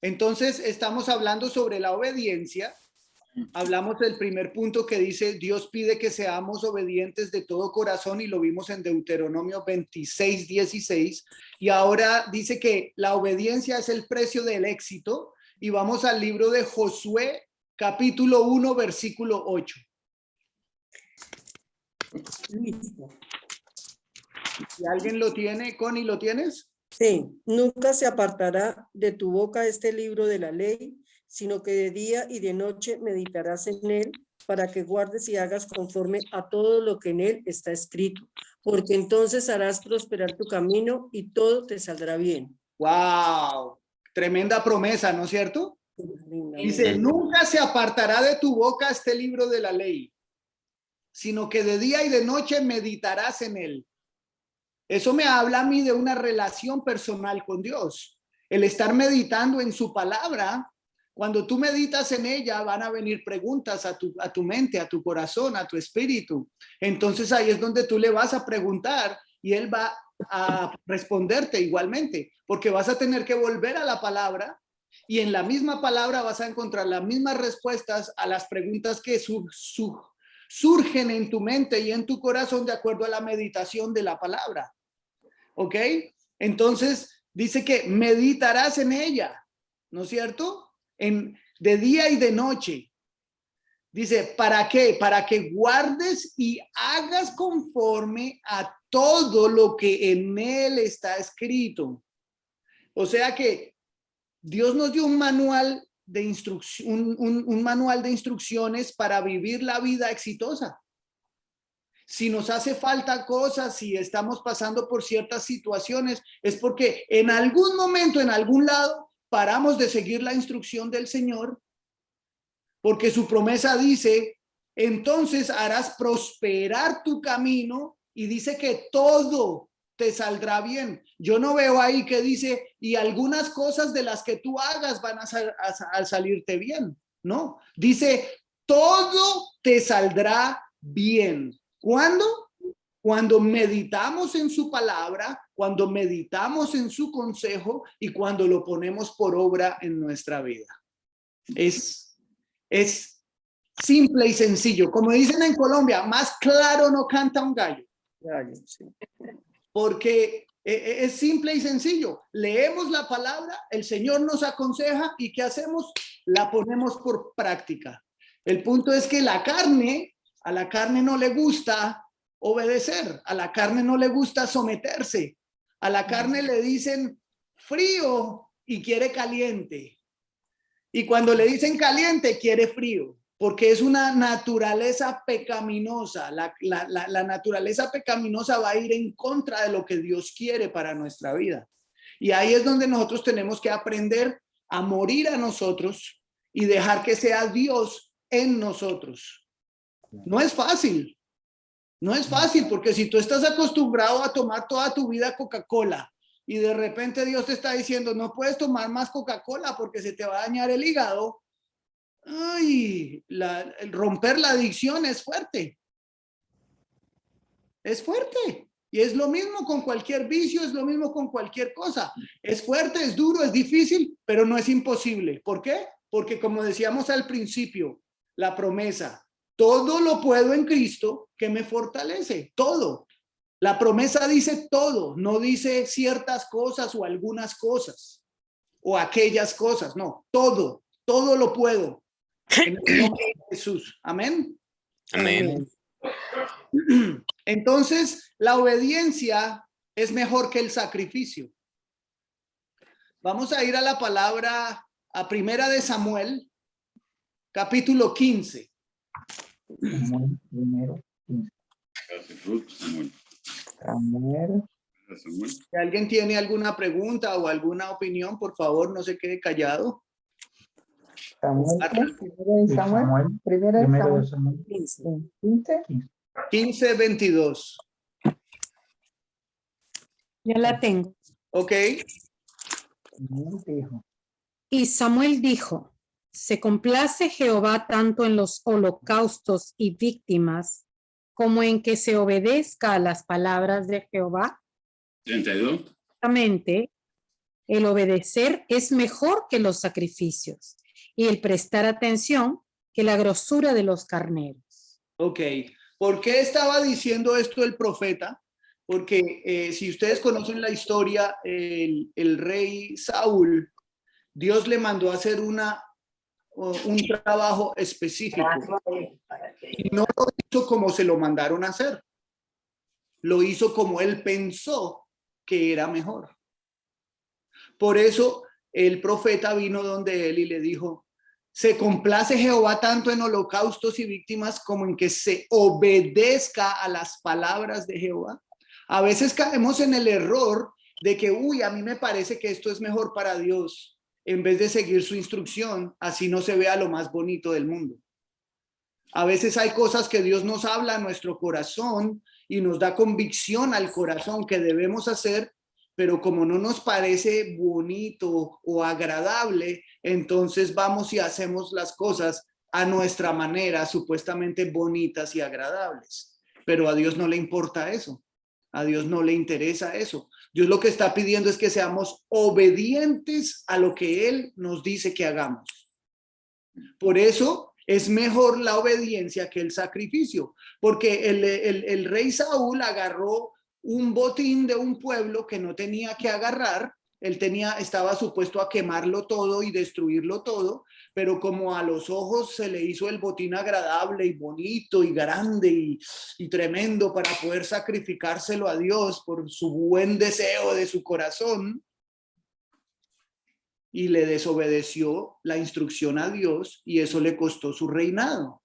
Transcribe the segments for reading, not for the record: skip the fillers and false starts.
Entonces, estamos hablando sobre la obediencia. Hablamos del primer punto que dice, Dios pide que seamos obedientes de todo corazón y lo vimos en Deuteronomio 26:16. Y ahora dice que la obediencia es el precio del éxito. Y vamos al libro de Josué, capítulo 1, versículo 8. Listo. Si alguien lo tiene, Connie, ¿lo tienes? Sí, nunca se apartará de tu boca este libro de la ley, sino que de día y de noche meditarás en él para que guardes y hagas conforme a todo lo que en él está escrito, porque entonces harás prosperar tu camino y todo te saldrá bien. ¡Wow! Tremenda promesa, ¿no es cierto? Dice, nunca se apartará de tu boca este libro de la ley, sino que de día y de noche meditarás en él. Eso me habla a mí de una relación personal con Dios. El estar meditando en su palabra, cuando tú meditas en ella, van a venir preguntas a tu mente, a tu corazón, a tu espíritu. Entonces ahí es donde tú le vas a preguntar y él va a responderte igualmente, porque vas a tener que volver a la palabra y en la misma palabra vas a encontrar las mismas respuestas a las preguntas que surgen en tu mente y en tu corazón de acuerdo a la meditación de la palabra. ¿Ok? Entonces dice que meditarás en ella, ¿no es cierto? De día y de noche. Dice, ¿para qué? Para que guardes y hagas conforme a todo lo que en él está escrito. O sea que Dios nos dio un manual de instrucción, un manual de instrucciones para vivir la vida exitosa. Si nos hace falta cosas, si estamos pasando por ciertas situaciones, es porque en algún momento, en algún lado, paramos de seguir la instrucción del Señor, porque su promesa dice, entonces harás prosperar tu camino y dice que todo te saldrá bien. Yo no veo ahí que dice, y algunas cosas de las que tú hagas van a salirte bien. No, dice, todo te saldrá bien. ¿Cuándo? Cuando meditamos en su palabra, cuando meditamos en su consejo y cuando lo ponemos por obra en nuestra vida. Es simple y sencillo. Como dicen en Colombia, más claro no canta un gallo. Porque es simple y sencillo. Leemos la palabra, el Señor nos aconseja y ¿qué hacemos? La ponemos por práctica. El punto es que a la carne no le gusta obedecer, a la carne no le gusta someterse, a la carne le dicen frío y quiere caliente. Y cuando le dicen caliente, quiere frío, porque es una naturaleza pecaminosa. La naturaleza pecaminosa va a ir en contra de lo que Dios quiere para nuestra vida. Y ahí es donde nosotros tenemos que aprender a morir a nosotros y dejar que sea Dios en nosotros. No es fácil. No es fácil, porque si tú estás acostumbrado a tomar toda tu vida Coca-Cola y de repente Dios te está diciendo, no puedes tomar más Coca-Cola porque se te va a dañar el hígado, ay, el romper la adicción es fuerte. Es fuerte. Y es lo mismo con cualquier vicio, es lo mismo con cualquier cosa. Es fuerte, es duro, es difícil, pero no es imposible. ¿Por qué? Porque como decíamos al principio, la promesa, todo lo puedo en Cristo que me fortalece, todo. La promesa dice todo, no dice ciertas cosas o algunas cosas o aquellas cosas, no, todo lo puedo en el nombre de Jesús. Amén. Amén. Entonces, la obediencia es mejor que el sacrificio. Vamos a ir a la palabra, a Primera de Samuel, capítulo 15. Samuel primero, 15. Samuel. Si alguien tiene alguna pregunta o alguna opinión, por favor, no se quede callado. Samuel, primero de Samuel, 15:22. Ya la tengo. Ok. Y Samuel dijo, ¿se complace Jehová tanto en los holocaustos y víctimas como en que se obedezca a las palabras de Jehová? 32. Ciertamente, el obedecer es mejor que los sacrificios y el prestar atención que la grosura de los carneros. Ok, ¿por qué estaba diciendo esto el profeta? Porque si ustedes conocen la historia, el rey Saúl, Dios le mandó a hacer un trabajo específico y no lo hizo como se lo mandaron a hacer. Lo hizo como él pensó que era mejor. Por eso el profeta vino donde él y le dijo: ¿se complace Jehová tanto en holocaustos y víctimas como en que se obedezca a las palabras de Jehová? A veces caemos en el error de que, a mí me parece que esto es mejor para Dios, en vez de seguir su instrucción, así no se vea lo más bonito del mundo. A veces hay cosas que Dios nos habla a nuestro corazón y nos da convicción al corazón que debemos hacer, pero como no nos parece bonito o agradable, entonces vamos y hacemos las cosas a nuestra manera, supuestamente bonitas y agradables. Pero a Dios no le importa eso. A Dios no le interesa eso. Dios lo que está pidiendo es que seamos obedientes a lo que Él nos dice que hagamos. Por eso es mejor la obediencia que el sacrificio, porque el rey Saúl agarró un botín de un pueblo que no tenía que agarrar. Él estaba supuesto a quemarlo todo y destruirlo todo, pero como a los ojos se le hizo el botín agradable y bonito y grande y tremendo para poder sacrificárselo a Dios por su buen deseo de su corazón, y le desobedeció la instrucción a Dios, y eso le costó su reinado.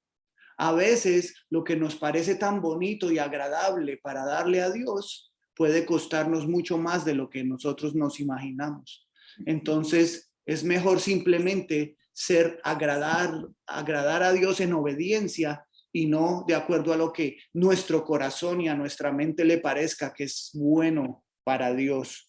A veces lo que nos parece tan bonito y agradable para darle a Dios puede costarnos mucho más de lo que nosotros nos imaginamos. Entonces es mejor simplemente agradar a Dios en obediencia y no de acuerdo a lo que nuestro corazón y a nuestra mente le parezca que es bueno para Dios.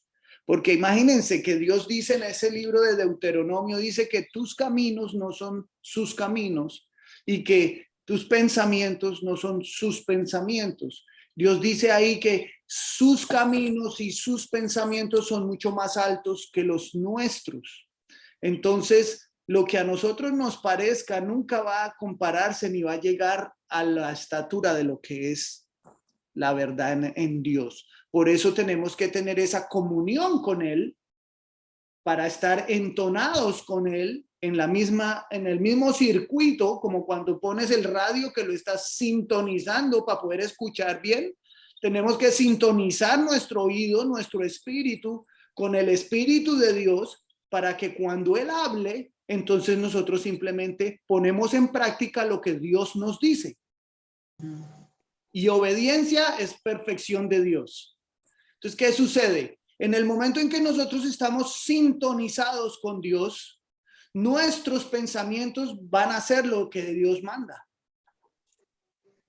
Porque imagínense que Dios dice en ese libro de Deuteronomio, dice que tus caminos no son sus caminos y que tus pensamientos no son sus pensamientos. Dios dice ahí que sus caminos y sus pensamientos son mucho más altos que los nuestros. Entonces, lo que a nosotros nos parezca nunca va a compararse ni va a llegar a la estatura de lo que es la verdad en Dios. Por eso tenemos que tener esa comunión con Él para estar entonados con Él en el mismo circuito, como cuando pones el radio que lo estás sintonizando para poder escuchar bien. Tenemos que sintonizar nuestro oído, nuestro espíritu con el Espíritu de Dios para que cuando Él hable, entonces nosotros simplemente ponemos en práctica lo que Dios nos dice. Y obediencia es perfección de Dios. Entonces, ¿qué sucede? En el momento en que nosotros estamos sintonizados con Dios, nuestros pensamientos van a ser lo que Dios manda.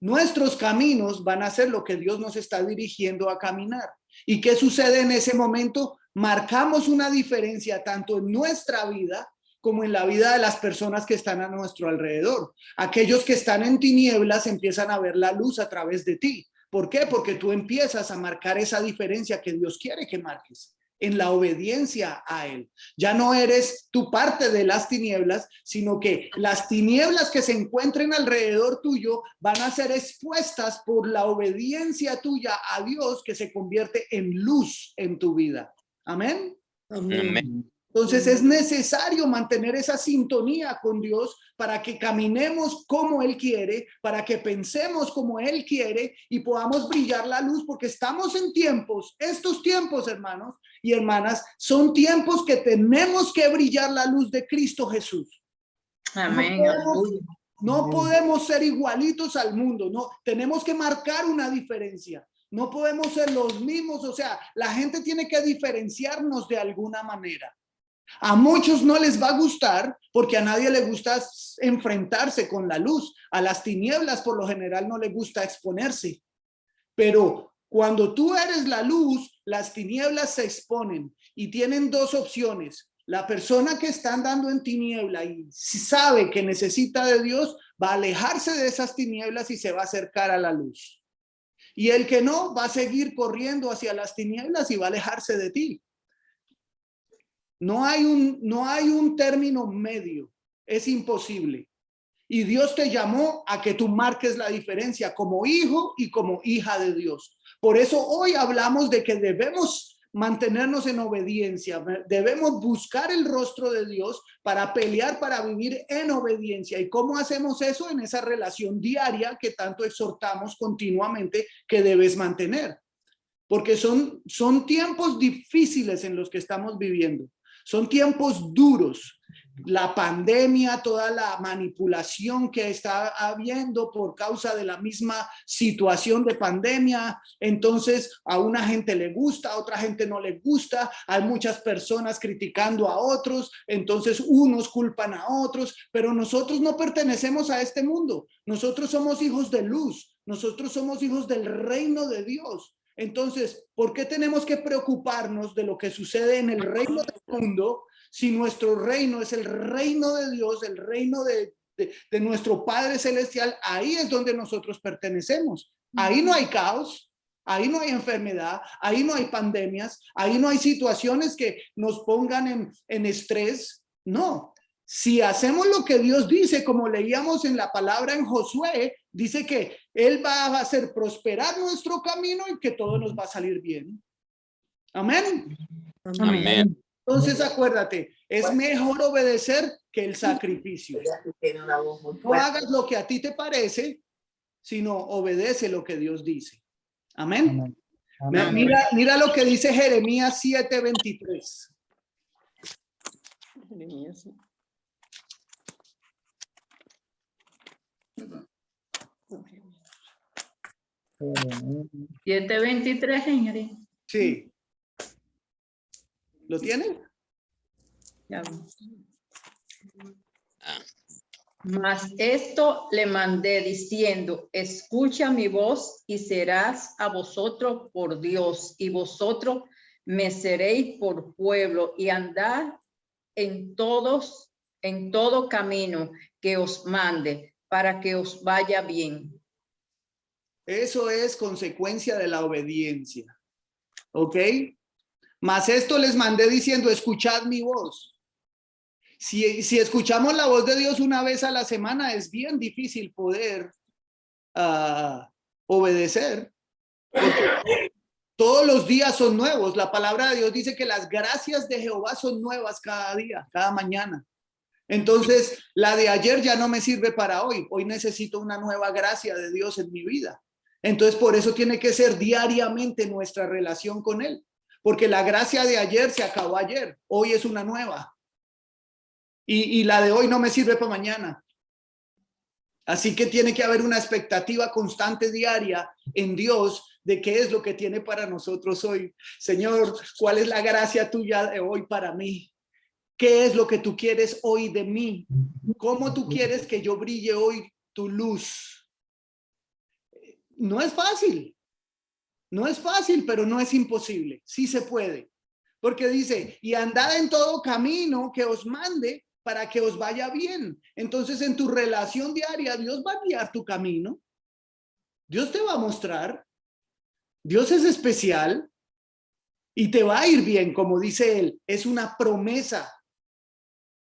Nuestros caminos van a ser lo que Dios nos está dirigiendo a caminar. ¿Y qué sucede en ese momento? Marcamos una diferencia tanto en nuestra vida como en la vida de las personas que están a nuestro alrededor. Aquellos que están en tinieblas empiezan a ver la luz a través de ti. ¿Por qué? Porque tú empiezas a marcar esa diferencia que Dios quiere que marques en la obediencia a Él. Ya no eres tu parte de las tinieblas, sino que las tinieblas que se encuentren alrededor tuyo van a ser expuestas por la obediencia tuya a Dios, que se convierte en luz en tu vida. Amén. Amén. Entonces es necesario mantener esa sintonía con Dios para que caminemos como Él quiere, para que pensemos como Él quiere y podamos brillar la luz, porque estamos en tiempos, estos tiempos, hermanos y hermanas, son tiempos que tenemos que brillar la luz de Cristo Jesús. Amén. No podemos ser igualitos al mundo, no, tenemos que marcar una diferencia. No podemos ser los mismos, o sea, la gente tiene que diferenciarnos de alguna manera. A muchos no les va a gustar porque a nadie le gusta enfrentarse con la luz. A las tinieblas por lo general no le gusta exponerse. Pero cuando tú eres la luz, las tinieblas se exponen y tienen dos opciones. La persona que está andando en tiniebla y sabe que necesita de Dios va a alejarse de esas tinieblas y se va a acercar a la luz. Y el que no va a seguir corriendo hacia las tinieblas y va a alejarse de ti. No hay un término medio. Es imposible. Y Dios te llamó a que tú marques la diferencia como hijo y como hija de Dios. Por eso hoy hablamos de que debemos mantenernos en obediencia. Debemos buscar el rostro de Dios para pelear, para vivir en obediencia. ¿Y cómo hacemos eso? En esa relación diaria que tanto exhortamos continuamente que debes mantener. Porque son tiempos difíciles en los que estamos viviendo. Son tiempos duros. La pandemia, toda la manipulación que está habiendo por causa de la misma situación de pandemia. Entonces, a una gente le gusta, a otra gente no le gusta. Hay muchas personas criticando a otros. Entonces, unos culpan a otros. Pero nosotros no pertenecemos a este mundo. Nosotros somos hijos de luz. Nosotros somos hijos del reino de Dios. Entonces, ¿por qué tenemos que preocuparnos de lo que sucede en el reino del mundo si nuestro reino es el reino de Dios, el reino de nuestro Padre Celestial? Ahí es donde nosotros pertenecemos. Ahí no hay caos, ahí no hay enfermedad, ahí no hay pandemias, ahí no hay situaciones que nos pongan en estrés. No. Si hacemos lo que Dios dice, como leíamos en la palabra en Josué, dice que Él va a hacer prosperar nuestro camino y que todo nos va a salir bien. Amén. Amén. Entonces acuérdate, es mejor obedecer que el sacrificio. No hagas lo que a ti te parece, sino obedece lo que Dios dice. Amén. Amén. Mira lo que dice Jeremías 7:23. Jeremías. 7:23, señorita. Sí. ¿Lo tienen? Ya. Mas esto le mandé diciendo, escucha mi voz y serás a vosotros por Dios, y vosotros me seréis por pueblo, y andad en todo camino que os mande, para que os vaya bien. Eso es consecuencia de la obediencia. ¿Ok? Mas esto les mandé diciendo, escuchad mi voz. Si escuchamos la voz de Dios una vez a la semana, es bien difícil poder obedecer. Porque todos los días son nuevos. La palabra de Dios dice que las gracias de Jehová son nuevas cada día, cada mañana. Entonces, la de ayer ya no me sirve para hoy. Hoy necesito una nueva gracia de Dios en mi vida. Entonces, por eso tiene que ser diariamente nuestra relación con Él. Porque la gracia de ayer se acabó ayer. Hoy es una nueva. Y la de hoy no me sirve para mañana. Así que tiene que haber una expectativa constante diaria en Dios de qué es lo que tiene para nosotros hoy. Señor, ¿cuál es la gracia tuya de hoy para mí? ¿Qué es lo que tú quieres hoy de mí? ¿Cómo tú quieres que yo brille hoy tu luz? No es fácil. No es fácil, pero no es imposible. Sí se puede. Porque dice, y andad en todo camino que os mande para que os vaya bien. Entonces, en tu relación diaria, Dios va a guiar tu camino. Dios te va a mostrar. Dios es especial y te va a ir bien, como dice él. Es una promesa.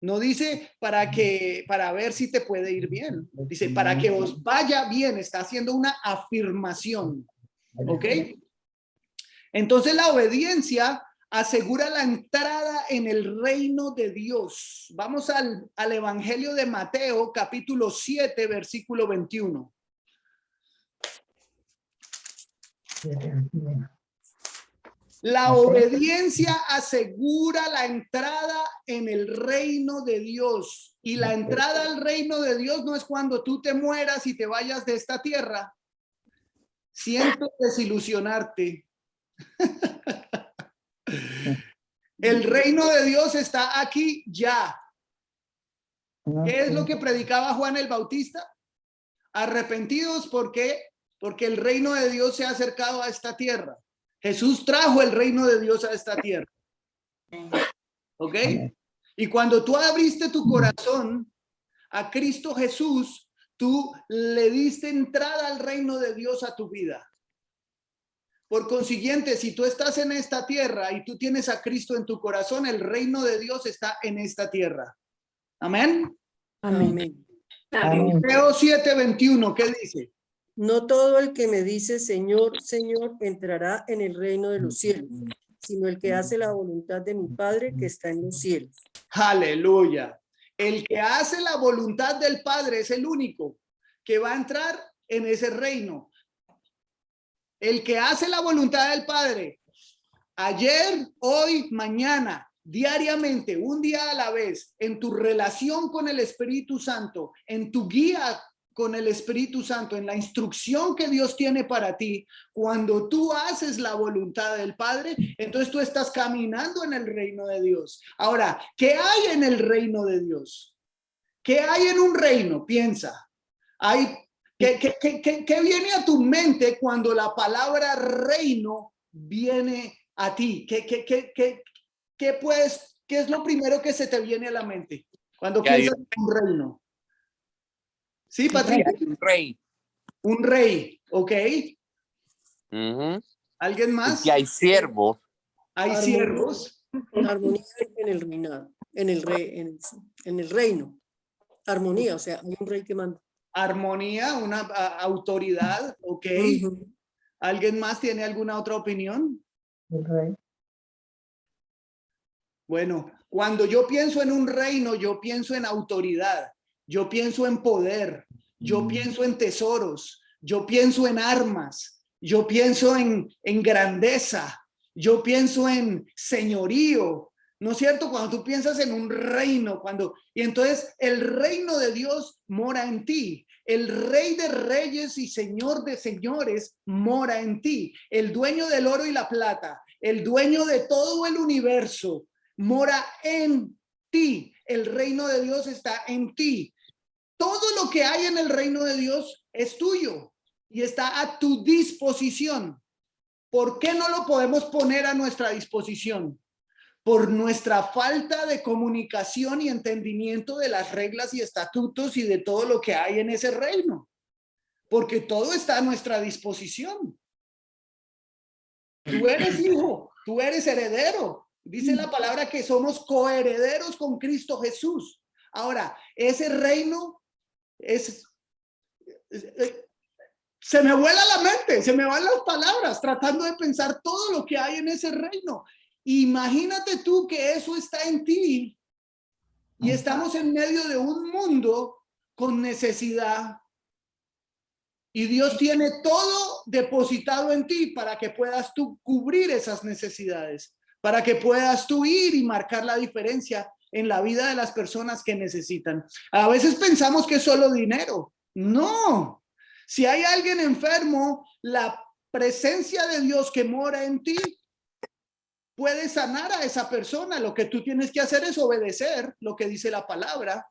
No dice para ver si te puede ir bien. Dice para que os vaya bien. Está haciendo una afirmación. ¿Ok? Entonces la obediencia asegura la entrada en el reino de Dios. Vamos al Evangelio de Mateo, capítulo 7, versículo 21. La obediencia asegura la entrada en el reino de Dios. Y la entrada al reino de Dios no es cuando tú te mueras y te vayas de esta tierra. Siento desilusionarte. El reino de Dios está aquí ya. ¿Qué es lo que predicaba Juan el Bautista? Arrepentidos porque el reino de Dios se ha acercado a esta tierra. Jesús trajo el reino de Dios a esta tierra. ¿Ok? Y cuando tú abriste tu corazón a Cristo Jesús, tú le diste entrada al reino de Dios a tu vida. Por consiguiente, si tú estás en esta tierra y tú tienes a Cristo en tu corazón, el reino de Dios está en esta tierra. Amén. Amén. Amén. Mateo 7:21, ¿qué dice? No todo el que me dice Señor, Señor, entrará en el reino de los cielos, sino el que hace la voluntad de mi Padre que está en los cielos. Aleluya. El que hace la voluntad del Padre es el único que va a entrar en ese reino. El que hace la voluntad del Padre, ayer, hoy, mañana, diariamente, un día a la vez, en tu relación con el Espíritu Santo, en tu guía con el Espíritu Santo, en la instrucción que Dios tiene para ti, cuando tú haces la voluntad del Padre, entonces tú estás caminando en el reino de Dios. Ahora, ¿qué hay en el reino de Dios? ¿Qué hay en un reino? Piensa. ¿Qué viene a tu mente cuando la palabra reino viene a ti? ¿Qué es lo primero que se te viene a la mente cuando piensas en un reino? Sí, Patricia. Un rey. Un rey, ¿ok? Ujú. ¿Alguien Y más? que hay siervos. Hay siervos. Armonía en el reinado, en el reino. Armonía, o sea, hay un rey que manda. Armonía, una autoridad, ¿ok? Ujú. ¿Alguien más tiene alguna otra opinión? El rey. Bueno, cuando yo pienso en un reino, yo pienso en autoridad, yo pienso en poder, yo pienso en tesoros, yo pienso en armas, yo pienso en grandeza, yo pienso en señorío, ¿no es cierto? Cuando tú piensas en un reino, y entonces el reino de Dios mora en ti. El rey de reyes y señor de señores mora en ti. El dueño del oro y la plata, el dueño de todo el universo, mora en ti. El reino de Dios está en ti. Todo lo que hay en el reino de Dios es tuyo y está a tu disposición. ¿Por qué no lo podemos poner a nuestra disposición? Por nuestra falta de comunicación y entendimiento de las reglas y estatutos y de todo lo que hay en ese reino. Porque todo está a nuestra disposición. Tú eres hijo, tú eres heredero. Dice la palabra que somos coherederos con Cristo Jesús. Ahora, ese reino se me vuela la mente, se me van las palabras tratando de pensar todo lo que hay en ese reino. Imagínate tú que eso está en ti y estamos en medio de un mundo con necesidad y Dios tiene todo depositado en ti para que puedas tú cubrir esas necesidades, para que puedas tú ir y marcar la diferencia en la vida de las personas que necesitan. A veces pensamos que es solo dinero. No. Si hay alguien enfermo, la presencia de Dios que mora en ti puede sanar a esa persona. Lo que tú tienes que hacer es obedecer lo que dice la palabra.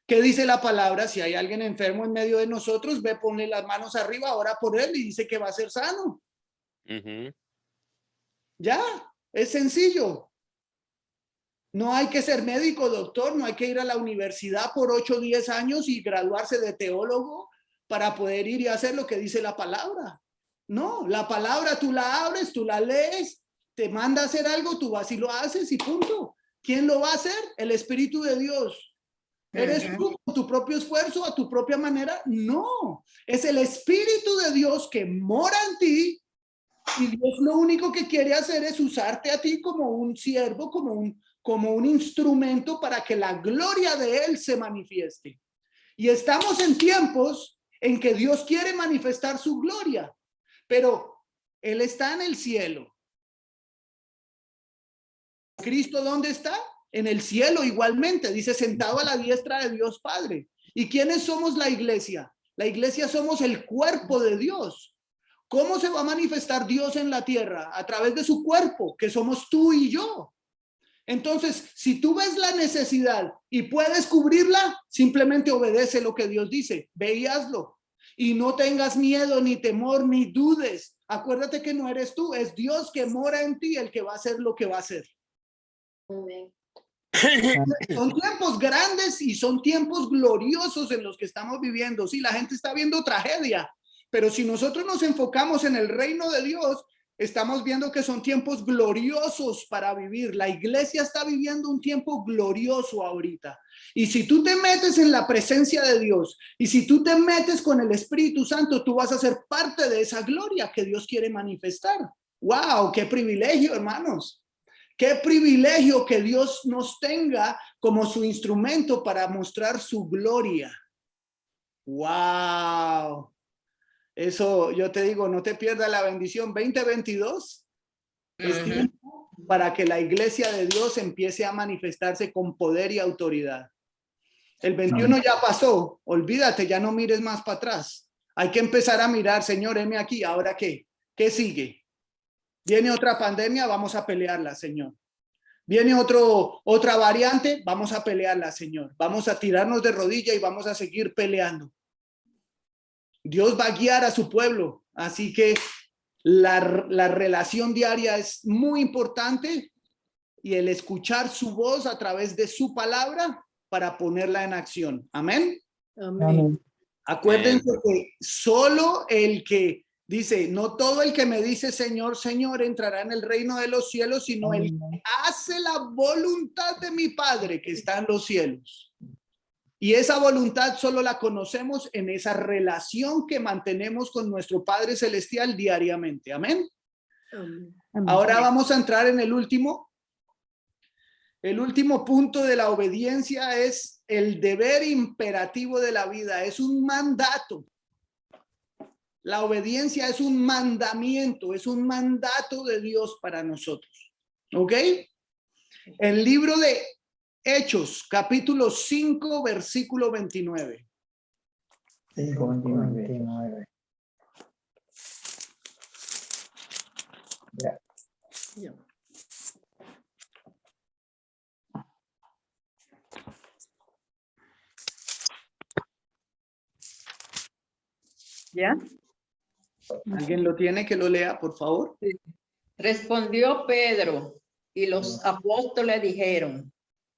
¿Qué dice la palabra? Si hay alguien enfermo en medio de nosotros, ve, ponle las manos arriba, ora por él y dice que va a ser sano. Ya, es sencillo. No hay que ser médico, doctor, no hay que ir a la universidad por 8 o 10 años y graduarse de teólogo para poder ir y hacer lo que dice la palabra. No, la palabra tú la abres, tú la lees, te manda a hacer algo, tú vas y lo haces y punto. ¿Quién lo va a hacer? El Espíritu de Dios. ¿Eres tú con tu propio esfuerzo, a tu propia manera? No, es el Espíritu de Dios que mora en ti y Dios lo único que quiere hacer es usarte a ti como un siervo, como un instrumento para que la gloria de Él se manifieste. Y estamos en tiempos en que Dios quiere manifestar su gloria, pero Él está en el cielo. ¿Cristo dónde está? En el cielo igualmente, dice, sentado a la diestra de Dios Padre. ¿Y quiénes somos la iglesia? La iglesia somos el cuerpo de Dios. ¿Cómo se va a manifestar Dios en la tierra? A través de su cuerpo, que somos tú y yo. Entonces, si tú ves la necesidad y puedes cubrirla, simplemente obedece lo que Dios dice. Ve y hazlo. Y no tengas miedo, ni temor, ni dudes. Acuérdate que no eres tú, es Dios que mora en ti el que va a hacer lo que va a hacer. Amén. Son tiempos grandes y son tiempos gloriosos en los que estamos viviendo. Sí, la gente está viendo tragedia, pero si nosotros nos enfocamos en el reino de Dios, estamos viendo que son tiempos gloriosos para vivir. La iglesia está viviendo un tiempo glorioso ahorita. Y si tú te metes en la presencia de Dios y si tú te metes con el Espíritu Santo, tú vas a ser parte de esa gloria que Dios quiere manifestar. ¡Wow! ¡Qué privilegio, hermanos! ¡Qué privilegio que Dios nos tenga como su instrumento para mostrar su gloria! ¡Wow! Eso yo te digo, no te pierdas la bendición. 2022 es tiempo para que la iglesia de Dios empiece a manifestarse con poder y autoridad. El 21 ya pasó, olvídate, ya no mires más para atrás. Hay que empezar a mirar, Señor, heme aquí, ¿ahora qué? ¿Qué sigue? Viene otra pandemia, vamos a pelearla, Señor. Viene otra variante, vamos a pelearla, Señor. Vamos a tirarnos de rodilla y vamos a seguir peleando. Dios va a guiar a su pueblo, así que la relación diaria es muy importante y el escuchar su voz a través de su palabra para ponerla en acción. Amén. Amén. Acuérdense que solo el que dice, no todo el que me dice Señor, Señor entrará en el reino de los cielos, sino el que hace la voluntad de mi Padre que está en los cielos. Y esa voluntad solo la conocemos en esa relación que mantenemos con nuestro Padre Celestial diariamente. Amén. Amén. Ahora vamos a entrar en el último. El último punto de la obediencia es el deber imperativo de la vida. Es un mandato. La obediencia es un mandamiento, es un mandato de Dios para nosotros. ¿Ok? El libro de Hechos, capítulo 5, versículo 29. 5:29. Ya. Ya. ¿Ya? ¿Alguien lo tiene que lo lea, por favor? Respondió Pedro y los apóstoles dijeron,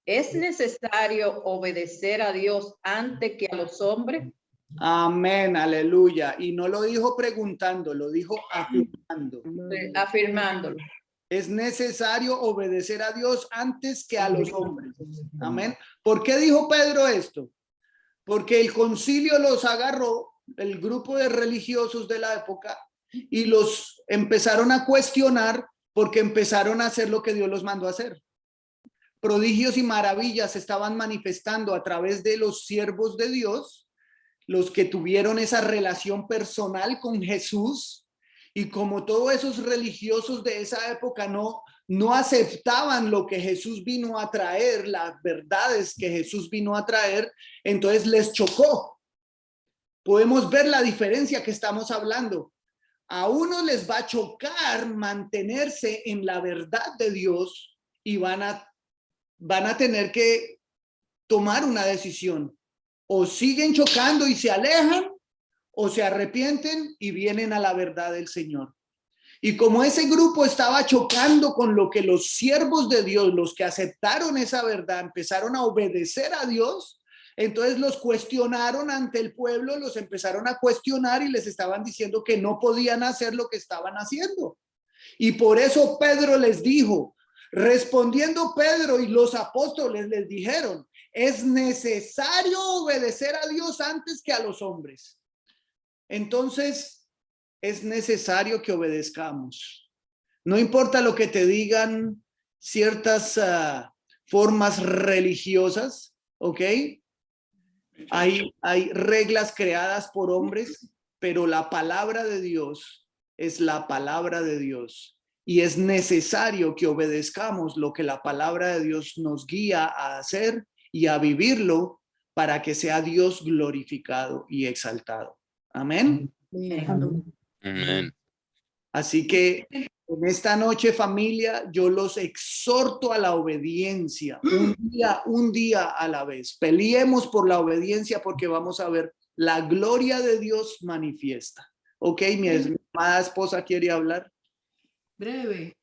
¿es necesario obedecer a Dios antes que a los hombres? Amén, aleluya. Y no lo dijo preguntando, lo dijo afirmando. Afirmándolo. Es necesario obedecer a Dios antes que a los hombres. Amén. ¿Por qué dijo Pedro esto? Porque el concilio los agarró, el grupo de religiosos de la época, y los empezaron a cuestionar porque empezaron a hacer lo que Dios los mandó a hacer. Prodigios y maravillas se estaban manifestando a través de los siervos de Dios, los que tuvieron esa relación personal con Jesús. Y como todos esos religiosos de esa época no aceptaban lo que Jesús vino a traer, las verdades que Jesús vino a traer, entonces les chocó. Podemos ver la diferencia que estamos hablando. A unos les va a chocar mantenerse en la verdad de Dios y van a tener que tomar una decisión. O siguen chocando y se alejan, o se arrepienten y vienen a la verdad del Señor. Y como ese grupo estaba chocando con lo que los siervos de Dios, los que aceptaron esa verdad, empezaron a obedecer a Dios, entonces los cuestionaron ante el pueblo, los empezaron a cuestionar y les estaban diciendo que no podían hacer lo que estaban haciendo. Y por eso Pedro les dijo, respondiendo Pedro y los apóstoles les dijeron, es necesario obedecer a Dios antes que a los hombres. Entonces, es necesario que obedezcamos. No importa lo que te digan ciertas formas religiosas, ¿ok? Hay reglas creadas por hombres, pero la palabra de Dios es la palabra de Dios. Y es necesario que obedezcamos lo que la palabra de Dios nos guía a hacer y a vivirlo para que sea Dios glorificado y exaltado. Amén. Amén. Así que en esta noche, familia, yo los exhorto a la obediencia, un día a la vez. Peleemos por la obediencia porque vamos a ver la gloria de Dios manifiesta. Ok, mi amada esposa quiere hablar. Breve.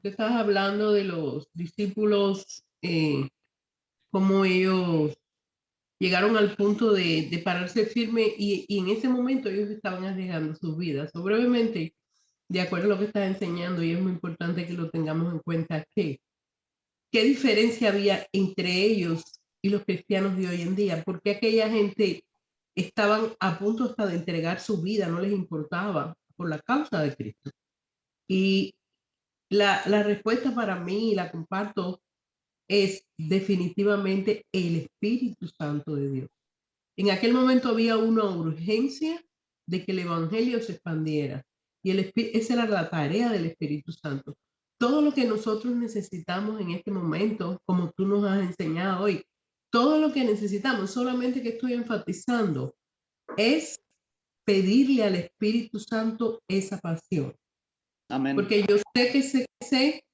Estás hablando de los discípulos, cómo ellos llegaron al punto de pararse firme y en ese momento ellos estaban arriesgando sus vidas. So, brevemente, de acuerdo a lo que estás enseñando, y es muy importante que lo tengamos en cuenta, que ¿qué diferencia había entre ellos y los cristianos de hoy en día? Porque aquella gente estaban a punto hasta de entregar su vida, no les importaba por la causa de Cristo. Y la respuesta para mí, y la comparto, es definitivamente el Espíritu Santo de Dios. En aquel momento había una urgencia de que el evangelio se expandiera, y esa era la tarea del Espíritu Santo. Todo lo que nosotros necesitamos en este momento, como tú nos has enseñado hoy, todo lo que necesitamos, solamente que estoy enfatizando, es pedirle al Espíritu Santo esa pasión. Amén. Porque yo sé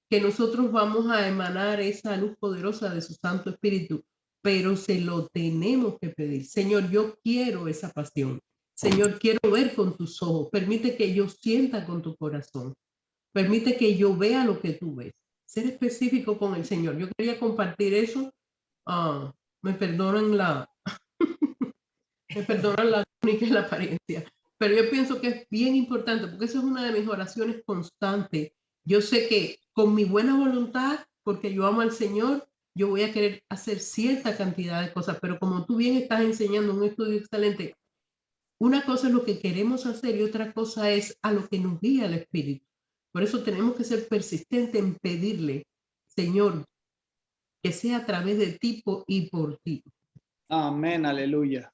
que nosotros vamos a emanar esa luz poderosa de su Santo Espíritu, pero se lo tenemos que pedir. Señor, yo quiero esa pasión. Señor, quiero ver con tus ojos. Permite que yo sienta con tu corazón. Permite que yo vea lo que tú ves. Ser específico con el Señor. Yo quería compartir eso. Me perdonan me perdonan la túnica y la apariencia, pero yo pienso que es bien importante, porque esa es una de mis oraciones constantes. Yo sé que con mi buena voluntad, porque yo amo al Señor, yo voy a querer hacer cierta cantidad de cosas, pero como tú bien estás enseñando un estudio excelente, una cosa es lo que queremos hacer y otra cosa es a lo que nos guía el Espíritu. Por eso tenemos que ser persistentes en pedirle, Señor, que sea a través de ti y por ti. Amén, aleluya.